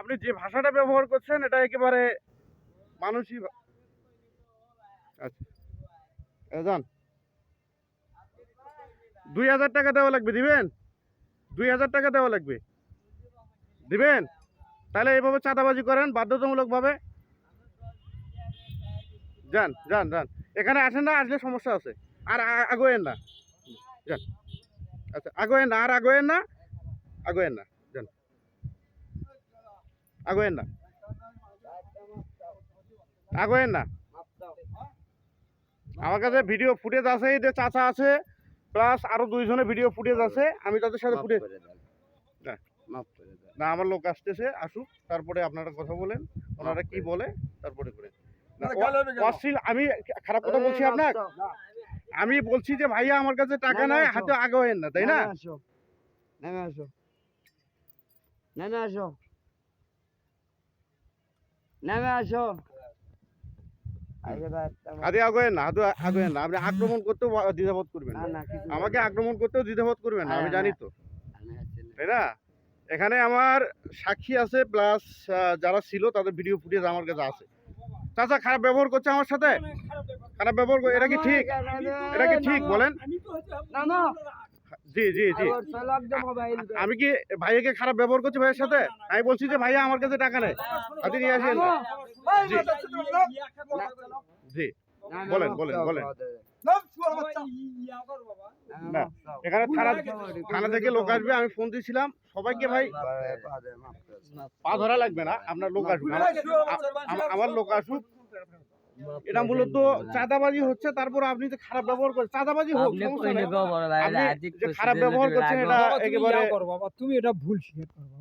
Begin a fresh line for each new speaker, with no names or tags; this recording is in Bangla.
আপনি যে ভাষাটা ব্যবহার করছেন এটা একেবারে মানুষই আচ্ছা যান 2000 টাকা দেওয়া লাগবে, দিবেন? 2000 টাকা দেওয়া লাগবে, দিবেন? তাহলে এইভাবে চাঁদাবাজি করেন বাধ্যতামূলক ভাবে। যান যান যান, এখানে আসেন না, আসলে সমস্যা আছে। আর আগোয়েন না, যান। আচ্ছা আগোয়েন না, আর আগোয়েন না, আগোয়েন না, যান, আগোয়েন না, আগোয়েন না। আমার কাছে ভিডিও ফুটেজ আছে, এই যে চাচা আছে প্লাস আরো 2 জনের ভিডিও ফুটেজ আছে, আমি তাদের সাথে ফুটেজ না, আমার লোক আসতেছে, আসুক, তারপরে আপনারা কথা বলেন, ওনারা কি বলে তারপরে করেন। আমি খারাপ কথা বলছি আপনার? আমি বলছি যে ভাইয়া আমার কাছে টাকা নাই, হাতে আগোয়েন না, তাই না?
নেমে আসো, নেমে আসো, নেমে আসো।
হাতে আগোয়েন না, হাতে আগোয়েন না। আপনি আক্রমণ করতেও দ্বিধাবোধ করবেন না, আমাকে আক্রমণ করতেও দ্বিধাবোধ করবেন না, আমি জানি তো, তাই না? এখানে আমার সাক্ষী আছে প্লাস যারা ছিল তাদের ভিডিও ফুটেজ আমার কাছে আছে। চাচা খারাপ ব্যবহার করছে আমার সাথে, খারাপ ব্যবহার করে, এটা কি ঠিক? এটা কি ঠিক বলেন? জি জি জি, আমি কি ভাইয়াকে খারাপ ব্যবহার করছি ভাইয়ের সাথে? আমি বলছি যে ভাইয়া আমার কাছে টাকা নেই, হাতে নিয়ে আসেন না। জি জি, বলেন বলেন বলেন। না, এখানে থানা থেকে লোক আসবে, আমি ফোন দিয়েছিলাম সবাইকে। ভাই পা ধরা লাগবে না, আপনার লোক আসবে, আমার লোক আসুক। এটা মূলত চাঁদাবাজি হচ্ছে, তারপর আপনি যে খারাপ ব্যবহার করছেন, চাঁদাবাজি হোক সমস্যা নেই, আপনি যে খারাপ ব্যবহার করছেন এটা একেবারে
তুমি এটা ভুল স্বীকার করো।